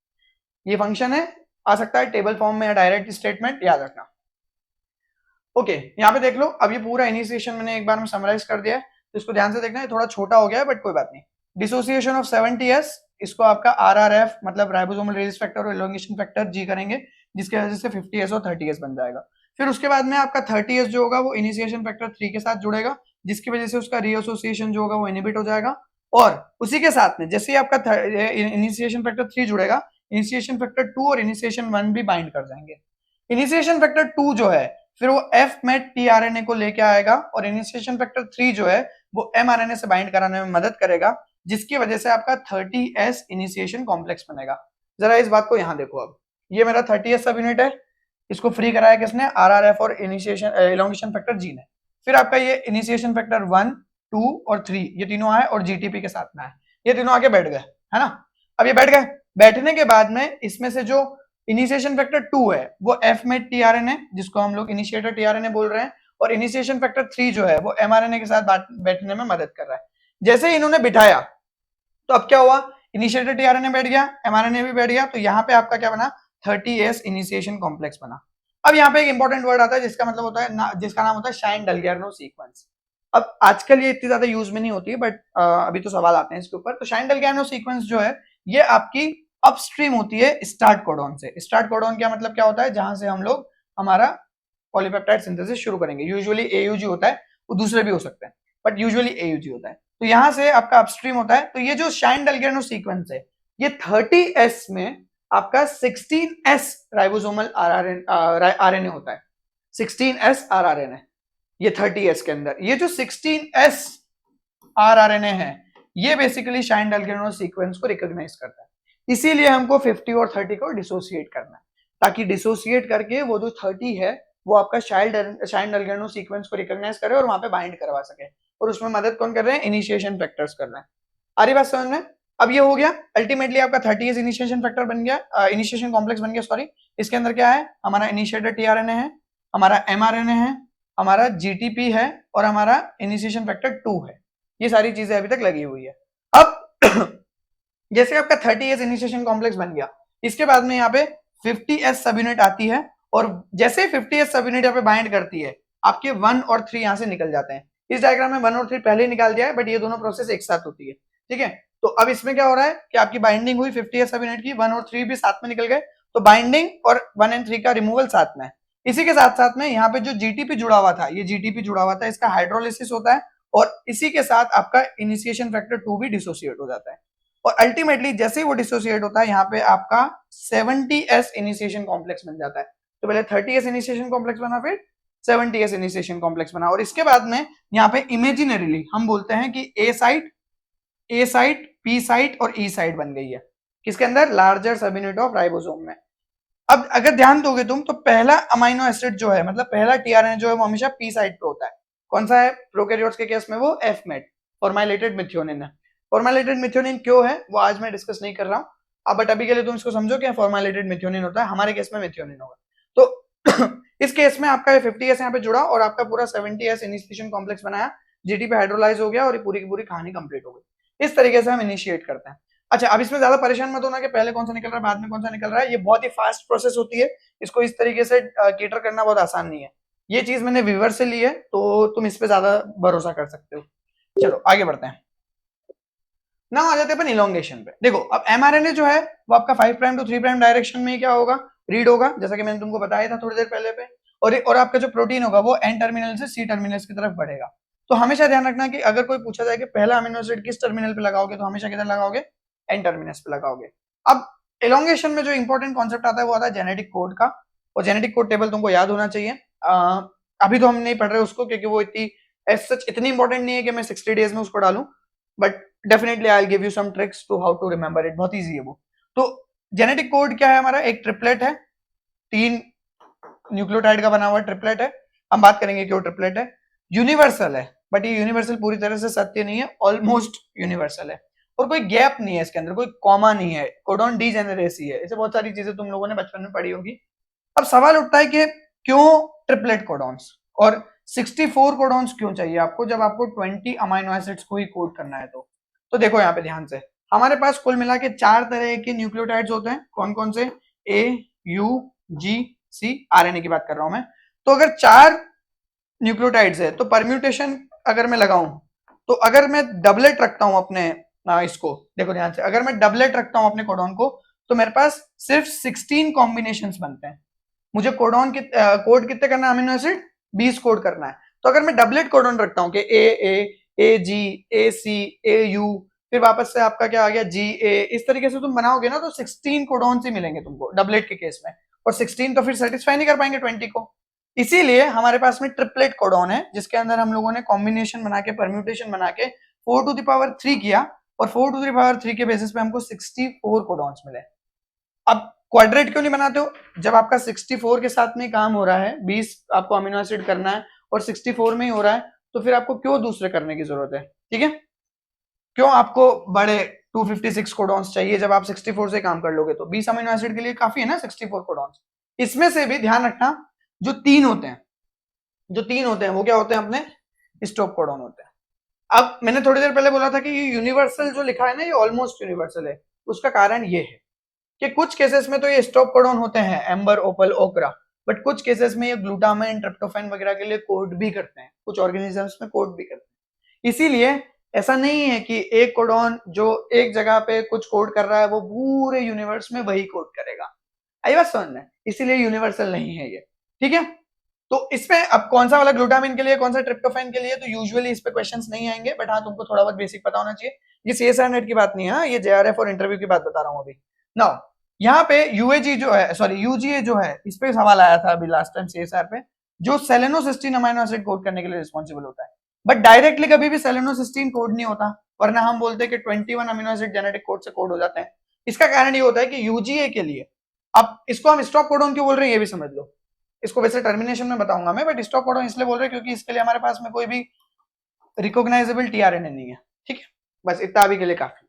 Speaker 1: ये फंक्शन है, आ सकता है टेबल फॉर्म में या डायरेक्ट स्टेटमेंट, याद रखना। ओके यहाँ पे देख लो, अब ये पूरा इनिशिएशन मैंने एक बार में समराइज कर दिया है, तो इसको ध्यान से देखना, है थोड़ा छोटा हो गया है बट कोई बात नहीं। डिसोसिएशन ऑफ 70s इसको आपका RRF मतलब राइबोसोमल रिलीज फैक्टर और इलोंगेशन फैक्टर जी करेंगे, जिसकी वजह से 50s और 30s बन जाएगा। फिर उसके बाद में आपका 30s जो होगा वो इनिशिएशन फैक्टर 3 के साथ जुड़ेगा, जिसकी वजह से उसका रीएसोसिएशन जो होगा वो इनहिबिट हो जाएगा, और उसी के साथ में जैसे ही आपका इनिशिएशन फैक्टर 3 जुड़ेगा, इनिशिएशन फैक्टर 2 और इनिशिएशन 1 भी बाइंड कर जाएंगे। इनिशिएशन फैक्टर 2 जो है फिर वो एफ मेट टीआरएनए को लेके आएगा और इनिशिएशन फैक्टर 3 जो है वो एमआरएनए से बाइंड कराने में मदद करेगा, जिसकी वजह से आपका 30s इनिशिएशन कॉम्प्लेक्स बनेगा। जरा इस बात को यहां देखो, अब ये मेरा 30s सब यूनिट है, इसको फ्री कराया किसने, आरआरएफ और इनिशिएशन इलोंगेशन फैक्टर जी ने। फिर आपका ये इनिशिएशन फैक्टर 1, 2 और 3 ये तीनों आए और जीटीपी के साथ में आए, ये तीनों आके बैठ गए, है ना। अब ये बैठ गए, बैठने के बाद में इसमें से जो इनिशिएशन फैक्टर 2 है वो एफ मेट टीआरएनए जिसको हम लोग इनिशिएटर टीआरएनए बोल रहे हैं, और इनिशिएशन फैक्टर 3 जो है वो एमआरएनए के साथ बैठने में मदद कर रहा है। जैसे ही इन्होंने बिठाया तो अब क्या हुआ, इनिशिएटर टीआरएनए बैठ गया, एमआरएनए भी बैठ गया, तो यहाँ पे आपका क्या बना, 30s इनिशिएशन कॉम्प्लेक्स बना। अब यहाँ पे एक इंपॉर्टेंट वर्ड आता है जिसका मतलब होता है जिसका नाम होता है शाइन-डलगेर्नो सीक्वेंस। अब आजकल ये इतनी ज्यादा यूज में नहीं होती है, बट अभी तो सवाल आते हैं इसके ऊपर। तो शाइन-डलगेर्नो सीक्वेंस जो है ये आपकी अपस्ट्रीम होती है स्टार्ट कोडॉन से। स्टार्ट कोडॉन क्या मतलब क्या होता है, जहां से हम लोग हमारा पॉलीपेप्टाइड सिंथेसिस शुरू करेंगे। यूजुअली एयूजी होता है, वो दूसरे भी हो सकते हैं बट यूजुअली एयूजी होता है। तो यहां से आपका अपस्ट्रीम होता है। तो ये जो शाइन-डलगेर्नो सीक्वेंस है ये 30S में आपका 16S राइबोसोमल आरएनए होता है, 16S आरआरएनए ये 30S के अंदर। ये जो 16S आरआरएनए है ये बेसिकली शाइन डलगेनो सीक्वेंस को रिकॉग्नाइज करता है, इसीलिए हमको 50 और 30 को डिसोसिएट करना है, ताकि डिसोसिएट करके वो जो 30 है वो आपका शाइन डलगेनो सीक्वेंस को रिकॉग्नाइज करे और वहां पे बाइंड करवा सके, और उसमें मदद कौन कर रहे हैं, इनिशिएशन फैक्टर्स कर रहे हैं। आ रही बात समझ में? अब ये हो गया अल्टीमेटली आपका 30S इनिशिएशन फैक्टर बन गया, इनिशिएशन कॉम्प्लेक्स बन गया सॉरी। इसके अंदर क्या है, हमारा इनिशिएटर टीआरएनए है, हमारा एमआरएनए है, हमारा जीटीपी है और हमारा इनिशिएशन फैक्टर 2 है। ये सारी चीजें अभी तक लगी हुई है। अब जैसे आपका 30S इनिशिएशन कॉम्प्लेक्स बन गया, इसके बाद में यहाँ पे 50S सब यूनिट आती है, और जैसे 50S सब यूनिट यहाँ पे बाइंड करती है आपके 1 और 3 यहाँ से निकल जाते हैं। इस डायग्राम में 1 और 3 पहले ही निकाल दिया है, बट ये दोनों प्रोसेस एक साथ होती है, ठीक है। तो अब इसमें क्या हो रहा है कि आपकी बाइंडिंग हुई 50S सब यूनिट की, 1 और 3 भी साथ में निकल गए, तो बाइंडिंग और 1 और 3 का रिमूवल साथ में है। इसी के साथ साथ में यहाँ पे जो जीटीपी जुड़ा हुआ था, ये जीटीपी जुड़ा हुआ था, इसका हाइड्रोलिसिस होता है, और इसी के साथ आपका इनिशिएशन फैक्टर 2 भी डिसोसिएट हो जाता है, और अल्टीमेटली जैसे ही वो डिसोसिएट होता है यहाँ पे आपका 70S इनिशिएशन कॉम्प्लेक्स बन जाता है। तो पहले 30S इनिशिएशन कॉम्प्लेक्स बना, फिर 70S इनिशिएशन कॉम्प्लेक्स बना, और इसके बाद में यहाँ पे इमेजिनरीली हम बोलते हैं कि ए साइट, पी साइट और ई साइट बन गई है, किसके अंदर, लार्जर सब यूनिट ऑफ राइबोसोम में। अब अगर ध्यान दोगे तुम तो पहला अमाइनो एसिड जो है, मतलब पहला टीआरएनए जो है वो हमेशा पी साइट पे होता है। कौन सा है, प्रोकैरियोट्स के केस में वो एफ-मेट, फॉर्माइलेटेड मिथ्योनिन है। फॉर्माइलेटेड मिथ्योनिन क्यों है वो आज मैं डिस्कस नहीं कर रहा हूँ, अब बट अभी के लिए तुम इसको समझो क्या फॉर्माइलेटेड मिथ्योनिन होता है, हमारे केस में मिथ्योनिन होगा। तो इस केस में आपका 50S यहाँ पे जुड़ा और आपका पूरा 70S इनिशिएशन कॉम्प्लेक्स बनाया, जीटी पे हाइड्रोलाइज हो गया और ये पूरी की पूरी कहानी कंप्लीट हो गई। इस तरीके से हम इनिशिएट करते हैं। अच्छा, अब इसमें ज्यादा परेशान मत होना कि पहले कौन सा निकल रहा है बाद में कौन सा निकल रहा है, ये बहुत ही फास्ट प्रोसेस होती है, इसको इस तरीके से केटर करना बहुत आसान नहीं है। ये चीज मैंने व्यूअर से ली है तो तुम इस पे ज्यादा भरोसा कर सकते हो। चलो आगे बढ़ते हैं। ना आ जाते हैं अपन इलोंगेशन पे। देखो अब एमआरएनए जो है वो आपका 5 प्राइम टू 3 प्राइम डायरेक्शन में क्या होगा, रीड होगा, जैसा कि मैंने तुमको बताया था थोड़ी देर पहले पे, और आपका जो प्रोटीन होगा वो एन टर्मिनल से सी टर्मिनल की तरफ बढ़ेगा। तो हमेशा ध्यान रखना कि अगर कोई पूछा जाए कि पहला अमीनो एसिड किस टर्मिनल पे लगाओगे, तो हमेशा किधर लगाओगे, एन टर्मिनस पे लगाओगे। अब एलोंगेशन में जो इंपॉर्टेंट कॉन्सेप्ट आता है वो आता है जेनेटिक कोड का, और जेनेटिक कोड टेबल तुमको याद होना चाहिए। अभी तो हम नहीं पढ़ रहे उसको क्योंकि वो इतनी इंपॉर्टेंट नहीं है कि मैं 60 डेज में उसको डालूं, but definitely I will give you some tricks to how to remember it, बहुत इजी है वो। तो जेनेटिक कोड क्या है हमारा, एक ट्रिपलेट है, 3 न्यूक्लियोटाइड का बना हुआ ट्रिपलेट है, हम बात करेंगे क्यों ट्रिपलेट है। यूनिवर्सल है, बट ये यूनिवर्सल पूरी तरह से सत्य नहीं है, ऑलमोस्ट यूनिवर्सल है, और कोई गैप नहीं है इसके अंदर, कोई कॉमा नहीं है, कोडॉन डीजेनरेसी है, ऐसे बहुत सारी चीजें तुम लोगों ने बचपन में पढ़ी होगी। अब सवाल उठता है कि क्यों ट्रिपलेट कोडॉन्स और 64 कोडॉन्स क्यों चाहिए आपको, जब आपको 20 अमाइनो एसिड्स को ही कोड करना है। तो देखो यहाँ पे ध्यान से, हमारे पास कुल मिला के 4 तरह के न्यूक्लियोटाइड्स होते हैं, कौन कौन से, ए, यू, जी, सी, आरएनए की बात कर रहा हूं मैं। तो अगर 4 न्यूक्लियोटाइड्स है तो परम्यूटेशन अगर मैं लगाऊं, तो अगर मैं डबलेट रखता हूं अपने इसको, देखो ध्यान से, अगर मैं डबलेट रखता हूं अपने कोडॉन को, तो मेरे पास सिर्फ 16 कॉम्बिनेशंस बनते हैं। मुझे कोडॉन कोड कितने करना है, अमीनो एसिड 20 कोड करना है। तो अगर मैं डबलेट कोडॉन रखता हूँ कि ए जी, ए सी, ए यू, फिर वापस से आपका क्या आ गया, जी ए, इस तरीके से तुम बनाओगे ना तो 16 कोडॉन ही मिलेंगे तुमको डबलेट के केस में, और 16 तो फिर सेटिस्फाई नहीं कर पाएंगे 20 को। इसीलिए हमारे पास में ट्रिपलेट कोडॉन है, जिसके अंदर हम लोगों ने कॉम्बिनेशन बना के, परम्यूटेशन बना के 4 टू द पावर 3 किया, और 4 टू द पावर 3 के बेसिस पे हमको 64 कोडॉन्स मिले। अब क्वाड्रेट क्यों नहीं बनाते हो, जब आपका 64 के साथ में काम हो रहा है, 20 आपको अमीनो एसिड करना है और 64 में ही हो रहा है, तो फिर आपको क्यों दूसरे करने की जरूरत है, ठीक है। क्यों आपको बड़े 256 कोडॉन्स चाहिए जब आप 64 से काम कर लोगे, तो 20 अमीनो एसिड के लिए काफी है ना 64 कोडॉन्स। इसमें से भी ध्यान रखना, जो 3 होते हैं वो क्या होते हैं, अपने स्टॉप कोडॉन होते हैं। अब मैंने थोड़ी देर पहले बोला था कि ये यूनिवर्सल जो लिखा है ना, ये ऑलमोस्ट यूनिवर्सल है। उसका कारण ये है कि कुछ केसेस में तो ये स्टॉप कोडॉन होते हैं, एम्बर, ओपल, ओकरा, बट कुछ केसेस में ये ग्लूटामाइन, ट्रिप्टोफैन वगैरह के लिए कोड भी करते हैं, कुछ ऑर्गेनिजम्स में कोड भी करते हैं। इसीलिए ऐसा नहीं है कि एक कोडॉन जो एक जगह पे कुछ कोड कर रहा है वो पूरे यूनिवर्स में वही कोड करेगा, आई बात समझ में, इसीलिए यूनिवर्सल नहीं है ये, ठीक है। तो इसमें अब कौन सा वाला ग्लूटामिन के लिए, कौन सा ट्रिप्टोफैन के लिए, तो यूजुअली इस पे क्वेश्चंस नहीं आएंगे, बट हाँ तुमको थोड़ा बहुत बेसिक पता होना चाहिए ये CSR नेट की बात नहीं है, ये JRF और इंटरव्यू की बात बता रहा हूँ अभी। नाउ यहाँ पे UAG जो है, सॉरी UGA जो है, इस पे सवाल आया था अभी लास्ट टाइम CSR पे, जो सेलेनोसिस्टीन अमीनो एसिड कोड करने के लिए रिस्पॉन्सिबल होता है, बट डायरेक्टली कभी भी सेलेनोसिस्टीन कोड नहीं होता, वरना हम बोलते हैं कि 21 अमीनो एसिड जेनेटिक कोड से कोड हो जाते हैं। इसका कारण ये होता है कि UGA के लिए, अब इसको हम स्टॉप कोडॉन क्यों बोल रहे हैं ये भी समझ लो, इसको वैसे टर्मिनेशन में बताऊंगा मैं, बट स्टॉप कोडॉन इसलिए बोल रहे हैं क्योंकि इसके लिए हमारे पास में कोई भी रिकॉग्नाइजेबल टीआरएनए नहीं है, ठीक है, बस इतना अभी के लिए काफी।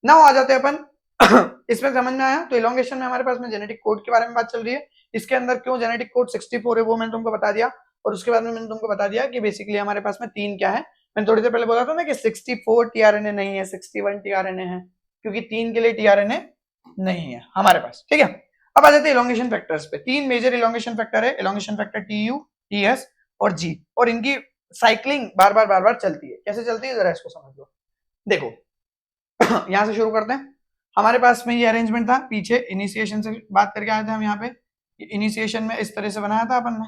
Speaker 1: नाउ आ जाते हैं अपन इसमें समझ में आया, तो इलोंगेशन में हमारे पास में जेनेटिक कोड के बारे में बात चल रही है, इसके अंदर क्यों जेनेटिक कोड 64 है वो मैंने तुमको बता दिया, और उसके बाद में मैंने तुमको बता दिया कि बेसिकली हमारे पास में तीन क्या है, मैंने थोड़ी देर पहले बोला था ना कि 64 टीआरएनए नहीं है, 61 टीआरएनए है, क्योंकि तीन के लिए टीआरएनए नहीं है हमारे पास, ठीक है। अब आ जाते हैं इलोंगेशन फैक्टर्स पे, तीन मेजर इलोंगेशन फैक्टर है, इलोंगेशन फैक्टर TU, TS और G, और इनकी साइक्लिंग बार बार चलती है। कैसे चलती है जरा इसको समझ लो, देखो यहां से शुरू करते हैं। हमारे पास में ये अरेंजमेंट था, पीछे इनिशिएशन से बात करके आए थे हम, यहाँ पे इनिशिएशन में इस तरह से बनाया था अपन ने,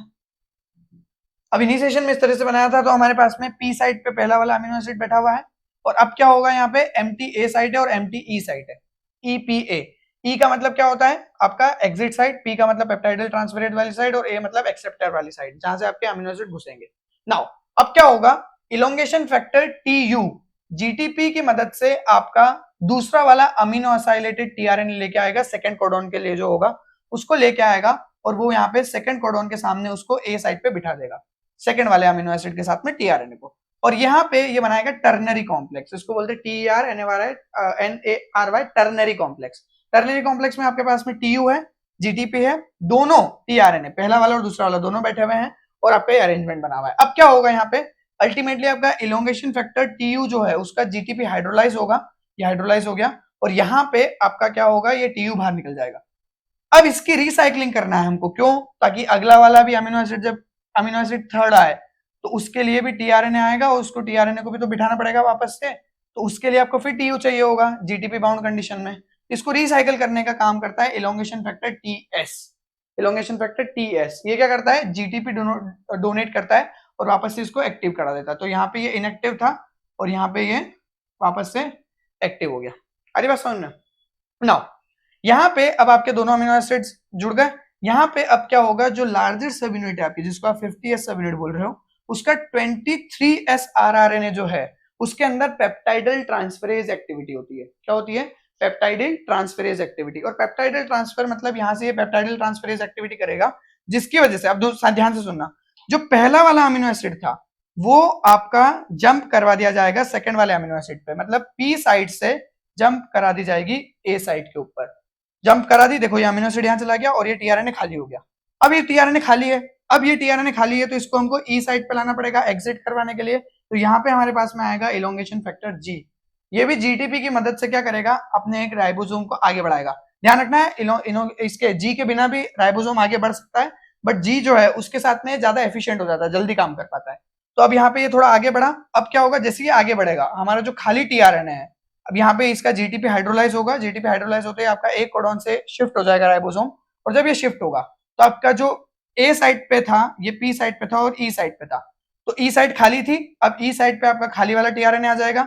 Speaker 1: अब इनिशिएशन में इस तरह से बनाया था, तो हमारे पास में P साइड पे पहला वाला अमीनो एसिड बैठा हुआ है, और अब क्या होगा यहाँ पे MTA साइड है और MTE साइड है, EPA, E का मतलब क्या होता है आपका एग्जिट साइड, P का मतलब पेप्टाइडल ट्रांसफरेट वाली साइड, और A मतलब एक्सेप्टर वाली साइड, जहां से आपके अमीनो एसिड घुसेंगे। नाउ अब क्या होगा, इलोंगेशन फैक्टर TU GTP की मदद से आपका दूसरा वाला अमीनो असाइलेटेड टीआरएनए लेके आएगा, सेकंड कोडॉन के लिए जो होगा उसको लेके आएगा, और वो यहाँ पे सेकंड कोडॉन के सामने उसको A साइड पे बिठा देगा, सेकंड वाले अमीनो एसिड के साथ में टीआरएनए को, और यहाँ पे ये बनाएगा टर्नरी कॉम्प्लेक्स, इसको बोलते हैं TERNARY ternary complex. Ternary complex में आपके पास में TU है, GTP है, दोनों टीआरएनए पहला वाला और दूसरा वाला दोनों बैठे हुए हैं, और आपका ये अरेंजमेंट बना हुआ है। अब क्या होगा यहाँ पे अल्टीमेटली आपका इलोंगेशन फैक्टर TU जो है उसका GTP हाइड्रोलाइज होगा, ये हाइड्रोलाइज हो गया, और यहाँ पे आपका क्या होगा, ये TU बाहर निकल जाएगा। अब इसकी रिसाइकलिंग करना है हमको, क्यों, ताकि अगला वाला भी अमीनो एसिड, जब अमीनो एसिड थर्ड आए तो उसके लिए भी टीआरएनए आएगा, और उसको टीआरएनए को भी तो बिठाना पड़ेगा वापस से, तो उसके लिए आपको फिर TU चाहिए होगा GTP बाउंड कंडीशन में। इसको रिसाइकल करने का काम करता है elongation factor TS। Elongation factor TS ये क्या करता है, GTP डोनेट करता है और वापस से इसको एक्टिव करा देता है, तो यहाँ पे ये इनएक्टिव था और यहाँ पे ये वापस से एक्टिव हो गया। अरे बात समझ में, नाउ यहाँ पे अब आपके दोनों अमीनो एसिड्स जुड़ गए। यहाँ पे अब क्या होगा, जो लार्जर सब यूनिट है आपकी, जिसको आप 50S सब यूनिट बोल रहे हो, उसका 23S rRNA जो है उसके अंदर पेप्टाइडल ट्रांसफरेज एक्टिविटी होती है। क्या होती है, पेप्टाइडल ट्रांसफरेज एक्टिविटी, और पेप्टाइडल ट्रांसफर मतलब यहाँ से ये पेप्टाइडल ट्रांसफरेज एक्टिविटी करेगा, जिसकी वजह से, अब ध्यान से सुनना, जो पहला वाला अमीनो एसिड था वो आपका जंप करवा दिया जाएगा सेकंड वाले अमीनो एसिड पे, मतलब P साइड से जंप करा दी जाएगी A साइड के ऊपर, जंप करा दी, देखो ये अमीनो एसिड यहाँ चला गया और ये टीआरएनए खाली हो गया। अब ये टीआरएनए खाली है, अब ये टीआरएनए खाली है तो इसको हमको E साइड पे लाना पड़ेगा एग्जिट करवाने के लिए, तो यहाँ पे हमारे पास में आएगा इलोंगेशन फैक्टर G। ये भी GTP की मदद से क्या करेगा, अपने एक राइबोसोम को आगे बढ़ाएगा। ध्यान रखना है इसके G के बिना भी राइबोसोम आगे बढ़ सकता है, बट G जो है उसके साथ में ज्यादा एफिशिएंट हो जाता है, जल्दी काम कर पाता है। तो अब यहाँ पे ये थोड़ा आगे बढ़ा, अब क्या होगा, जैसे ये आगे बढ़ेगा हमारा जो खाली टीआरएनए है, अब यहाँ पे इसका GTP हाइड्रोलाइज होगा, GTP हाइड्रोलाइज होते ही आपका एक कोडॉन से शिफ्ट हो जाएगा राइबोसोम, और जब ये शिफ्ट होगा तो आपका जो A साइड पे था ये P साइड पे था और E साइड पे था, तो E साइड खाली थी, अब E साइड पे आपका खाली वाला टीआरएनए आ जाएगा,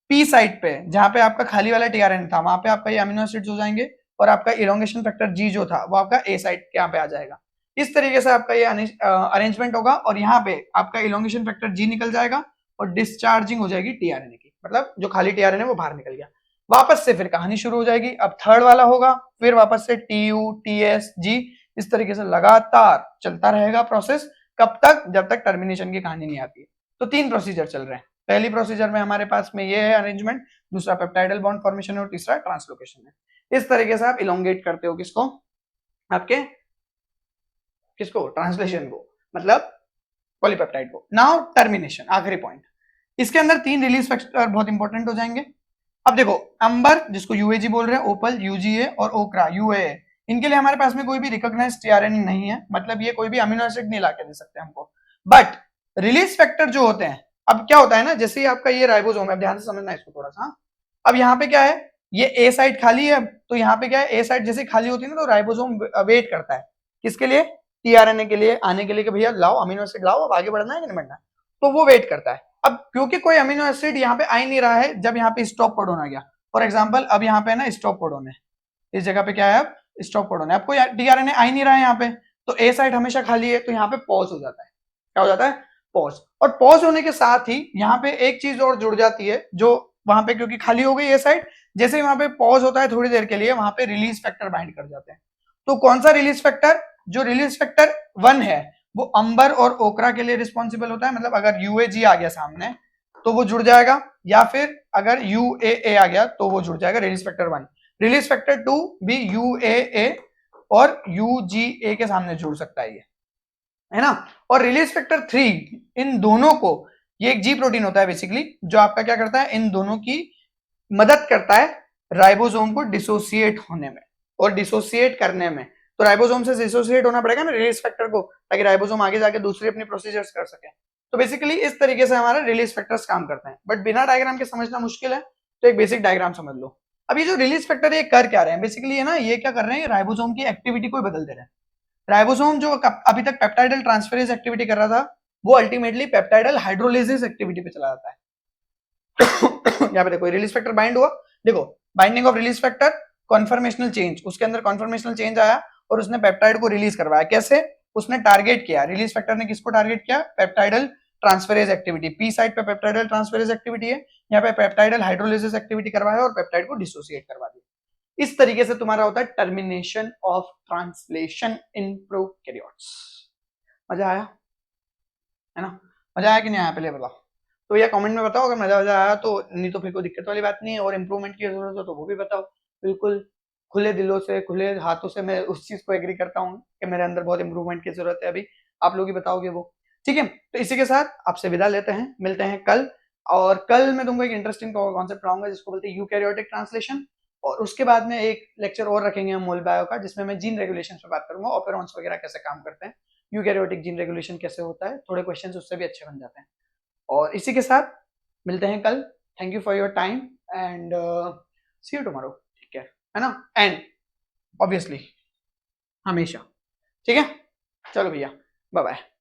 Speaker 1: P साइड पे जहां पे आपका खाली वाला टीआरएनए था वहां पे आपका ये अमीनो एसिड्स हो जाएंगे, और आपका इलोंगेशन फैक्टर G जो था वो आपका A साइड के यहाँ पे आ जाएगा। इस तरीके से आपका ये अरेंजमेंट होगा, और यहाँ पे आपका इलोंगेशन फैक्टर G निकल जाएगा और डिस्चार्जिंग हो जाएगी टीआरएनए की, मतलब जो खाली टीआरएनए वो बाहर निकल गया। वापस से फिर कहानी शुरू हो जाएगी, अब थर्ड वाला होगा, फिर वापस से TU TS G, इस तरीके से लगातार चलता रहेगा प्रोसेस, कब तक, जब तक टर्मिनेशन की कहानी नहीं आती है। तो तीन प्रोसीजर चल रहे हैं, पहली प्रोसीजर में हमारे पास में ये है अरेंजमेंट, दूसरा पेप्टाइडल बॉन्ड फॉर्मेशन है, और तीसरा ट्रांसलोकेशन है। इस तरीके से आप इलोंगेट करते हो किसको, आपके किसको, ट्रांसलेशन को, मतलब पॉलीपेप्टाइड को। नाउ टर्मिनेशन, आखिरी पॉइंट, इसके अंदर तीन रिलीज फैक्टर बहुत इंपॉर्टेंट हो जाएंगे। अब देखो अंबर जिसको UAG बोल रहे हैं, ओपल UGA और ओक्रा UAA, इनके लिए हमारे पास में कोई भी रिकॉग्नाइज्ड टीआरएनए नहीं है, मतलब ये कोई भी अमीनो एसिड नहीं लाके दे सकते हमको, बट रिलीज फैक्टर जो होते हैं, अब क्या होता है ना, जैसे ही आपका ये राइबोसोम है, ध्यान से समझना इसको थोड़ा सा, अब यहाँ पे क्या है, ये A साइड खाली है, तो यहाँ पे क्या है, A साइड जैसे खाली होती है ना तो राइबोसोम वेट करता है किसके लिए, टीआरएनए के लिए आने के लिए, कि भैया लाओ अमीनो एसिड लाओ, अब आगे बढ़ना है कि नहीं बढ़ना है, तो वो वेट करता है। अब क्योंकि कोई अमीनो एसिड यहाँ पे आ ही नहीं रहा है, जब यहाँ पे स्टॉप कोडॉन आ गया, फॉर एग्जाम्पल अब यहाँ पे ना स्टॉप कोडॉन है, इस जगह पे क्या है अब स्टॉप कोडॉन है, आपको टीआरएनए आ ही नहीं रहा है यहाँ पे, तो ए साइट हमेशा खाली है, तो यहाँ पे पॉज हो जाता है, क्या हो जाता है, पॉज। और पॉज होने के साथ ही यहाँ पे एक चीज और जुड़ जाती है, जो वहां पे क्योंकि खाली हो गई ये साइड, जैसे ही वहां पे पॉज होता है थोड़ी देर के लिए, वहां पे रिलीज फैक्टर बाइंड कर जाते हैं। तो कौन सा रिलीज फैक्टर, जो रिलीज फैक्टर 1 है वो अंबर और ओकरा के लिए रिस्पॉन्सिबल होता है, मतलब अगर यूएजी आ गया सामने तो वो जुड़ जाएगा, या फिर अगर यूएए आ गया तो वो जुड़ जाएगा रिलीज फैक्टर 1। रिलीज फैक्टर 2 भी यूएए और यूजीए के सामने जुड़ सकता है ना। और रिलीज फैक्टर 3 इन दोनों को, ये एक जी प्रोटीन होता है बेसिकली, जो आपका क्या करता है, इन दोनों की मदद करता है राइबोसोम को डिसोसिएट होने में और डिसोसिएट करने में। तो राइबोसोम से डिसोसिएट होना पड़ेगा ना रिलीज फैक्टर को, ताकि राइबोसोम आगे जाके दूसरी अपनी प्रोसीजर्स कर सके। तो बेसिकली इस तरीके से हमारे रिलीज फैक्टर्स काम करते हैं, बट बिना डायग्राम के समझना मुश्किल है, तो एक बेसिक डायग्राम समझ लो। अब ये जो रिलीज फैक्टर ये कर क्या रहे हैं, बेसिकली है ना, ये क्या कर रहे हैं, राइबोसोम की एक्टिविटी को बदल दे रहे हैं। राइबोसोम जो अभी तक पेप्टाइडल ट्रांसफेरेज एक्टिविटी कर रहा था, वो अल्टीमेटली पेप्टाइडल हाइड्रोलिसिस एक्टिविटी पे चला जाता है। यहाँ पे देखो रिलीज फैक्टर बाइंड हुआ, देखो binding of release factor, conformational change, उसके अंदर कॉन्फर्मेशनल चेंज आया और उसने पेप्टाइड को रिलीज करवाया। कैसे, उसने टारगेट किया, रिलीज फैक्टर ने किसको टारगेट किया, peptidyl transferase activity, P side पे पेप्टाइडल ट्रांसफेरेज एक्टिविटी है, यहाँ पे पेप्टाइडल हाइड्रोलिसिस एक्टिविटी करवाया और पेप्टाइड को डिसोसिएट करवा दिया। इस तरीके से तुम्हारा होता है termination of translation in prokaryotes. मजा आया है ना, मजा आया कि नहीं आया पहले बताओ, तो या कमेंट में बताओ अगर मजा आया तो, नहीं तो फिर कोई दिक्कत वाली बात नहीं है, और इंप्रूवमेंट की जरूरत हो तो वो भी बताओ। बिल्कुल खुले दिलों से खुले हाथों से मैं उस चीज को एग्री करता हूँ कि मेरे अंदर बहुत इंप्रूवमेंट की जरूरत है, अभी आप लोग ही बताओगे वो। ठीक है, तो इसी के साथ आपसे विदा लेते हैं, मिलते हैं कल। और कल मैं तुमको एक इंटरेस्टिंग कॉन्सेप्ट पढ़ाऊंगा जिसको बोलते हैं यूकैरियोटिक ट्रांसलेशन, और उसके बाद में एक लेक्चर और रखेंगे हम मोल बायो का, जिसमें मैं जीन रेगुलेशन पे बात करूंगा, ऑपेरॉन्स वगैरह कैसे काम करते हैं, यूकैरियोटिक जीन रेगुलेशन कैसे होता है, थोड़े क्वेश्चंस उससे भी अच्छे बन जाते हैं। और इसी के साथ मिलते हैं कल। Thank you for your time and see you tomorrow, ठीक है ना, एंड ऑब्वियसली हमेशा, ठीक है, चलो भैया, बाय बाय।